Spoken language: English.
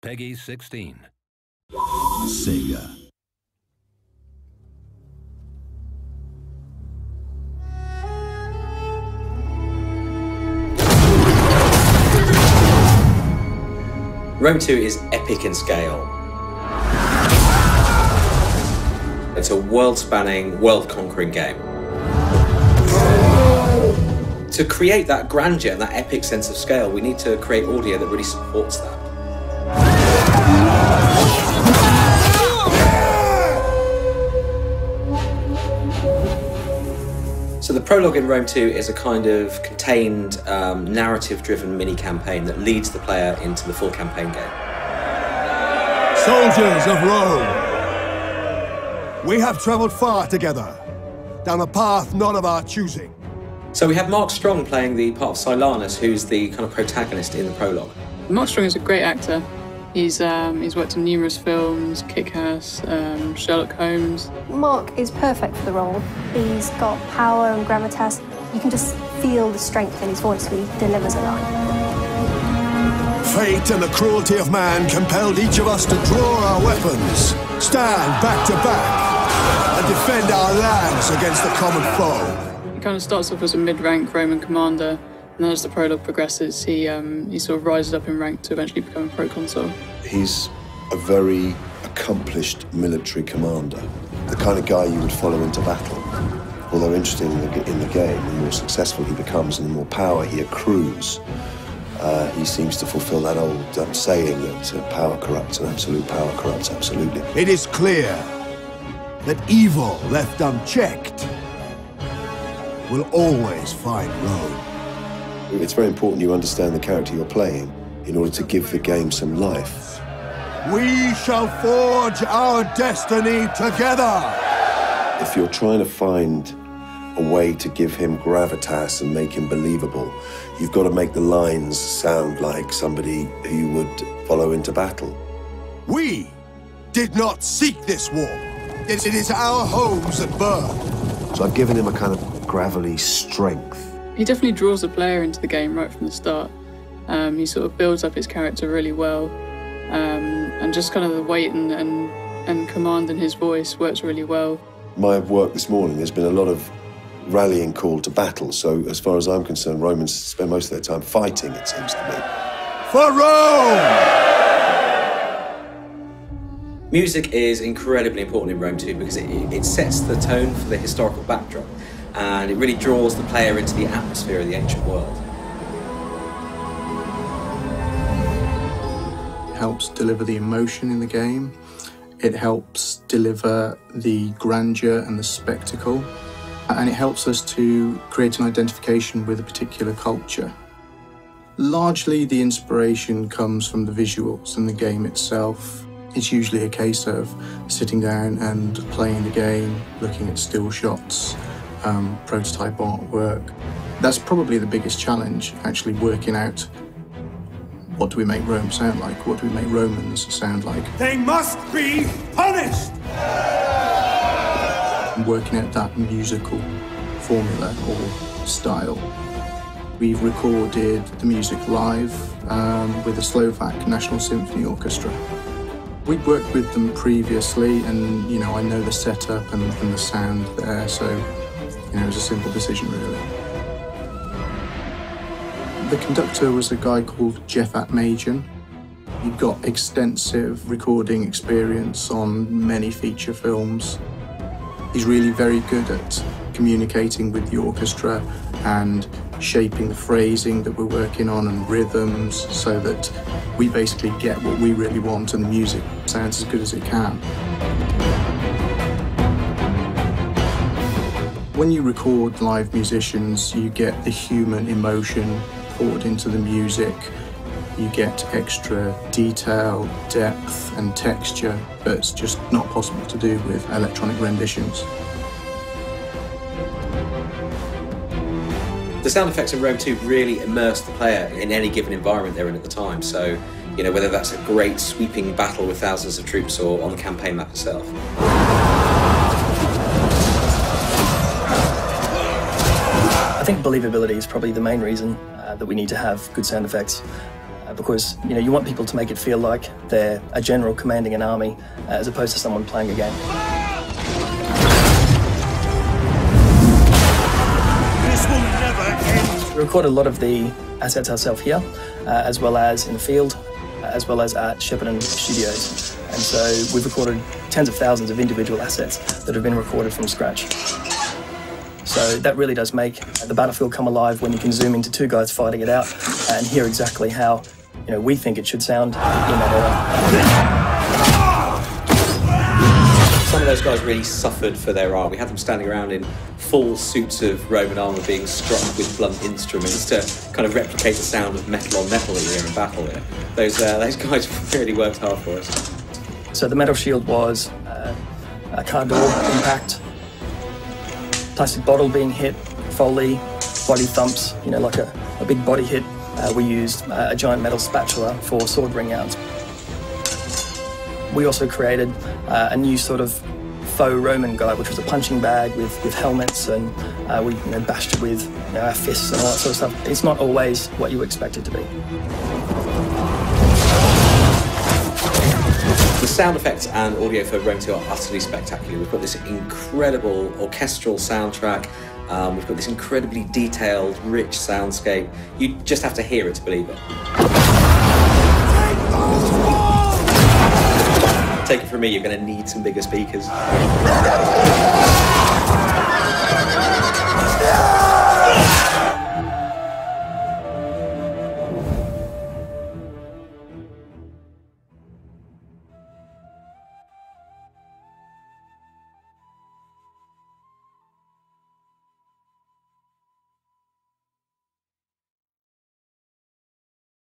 Peggy 16. Sega. Rome 2 is epic in scale. It's a world-spanning, world-conquering game. To create that grandeur and that epic sense of scale, we need to create audio that really supports that. So the prologue in Rome 2 is a kind of contained, narrative-driven mini-campaign that leads the player into the full campaign game. Soldiers of Rome, we have travelled far together, down a path not of our choosing. So we have Mark Strong playing the part of Silanus, who's the kind of protagonist in the prologue. Mark Strong is a great actor. He's worked in numerous films, Kick-Ass, Sherlock Holmes. Mark is perfect for the role. He's got power and gravitas. You can just feel the strength in his voice when he delivers a line. Fate and the cruelty of man compelled each of us to draw our weapons, stand back to back, and defend our lands against the common foe. He kind of starts off as a mid-rank Roman commander, and then as the prologue progresses, he sort of rises up in rank to eventually become a proconsul. He's a very accomplished military commander, the kind of guy you would follow into battle. Although interesting in the game, the more successful he becomes and the more power he accrues, he seems to fulfill that old saying that power corrupts and absolute power corrupts absolutely. It is clear that evil left unchecked will always find Rome. It's very important you understand the character you're playing in order to give the game some life. We shall forge our destiny together! If you're trying to find a way to give him gravitas and make him believable, you've got to make the lines sound like somebody who you would follow into battle. We did not seek this war. It is our homes at birth. So I've given him a kind of gravelly strength. He definitely draws the player into the game right from the start. He sort of builds up his character really well, and just kind of the weight and command in his voice works really well. My work this morning, there's been a lot of rallying call to battle, so as far as I'm concerned, Romans spend most of their time fighting, it seems to me. For Rome! Music is incredibly important in Rome 2 because it sets the tone for the historical backdrop, and it really draws the player into the atmosphere of the ancient world. It helps deliver the emotion in the game. It helps deliver the grandeur and the spectacle. And it helps us to create an identification with a particular culture. Largely, the inspiration comes from the visuals and the game itself. It's usually a case of sitting down and playing the game, looking at still shots, prototype artwork. That's probably the biggest challenge, actually working out what do we make Rome sound like, what do we make Romans sound like. They must be punished! And working out that musical formula or style. We've recorded the music live with the Slovak National Symphony Orchestra. We'd worked with them previously, and I know the setup and the sound there, so it was a simple decision really. The conductor was a guy called Jeff Atmajan. He'd got extensive recording experience on many feature films. He's really very good at communicating with the orchestra and shaping the phrasing that we're working on and rhythms so that we basically get what we really want and the music sounds as good as it can. When you record live musicians, you get the human emotion poured into the music. You get extra detail, depth and texture that's just not possible to do with electronic renditions. The sound effects in Rome 2 really immerse the player in any given environment they're in at the time. So, whether that's a great sweeping battle with thousands of troops or on the campaign map itself. I think believability is probably the main reason that we need to have good sound effects. because you want people to make it feel like they're a general commanding an army as opposed to someone playing a game. This will never end. We recorded a lot of the assets ourselves here, as well as in the field, as well as at Shepparton Studios. And so we've recorded tens of thousands of individual assets that have been recorded from scratch. So that really does make the battlefield come alive when you can zoom into two guys fighting it out and hear exactly how we think it should sound in that era. Some of those guys really suffered for their art. We had them standing around in full suits of Roman armour being struck with blunt instruments to kind of replicate the sound of metal on metal that you hear in battle. Those guys really worked hard for us. So the metal shield was a car door impact, plastic bottle being hit, Foley, body thumps, like a big body hit. We used a giant metal spatula for sword ring outs. We also created a new sort of faux Roman guy, which was a punching bag with helmets, and we bashed it with our fists and all that sort of stuff. It's not always what you expect it to be. The sound effects and audio for Rome 2 are utterly spectacular. We've got this incredible orchestral soundtrack. We've got this incredibly detailed, rich soundscape. You just have to hear it to believe it. Take it from me, you're going to need some bigger speakers.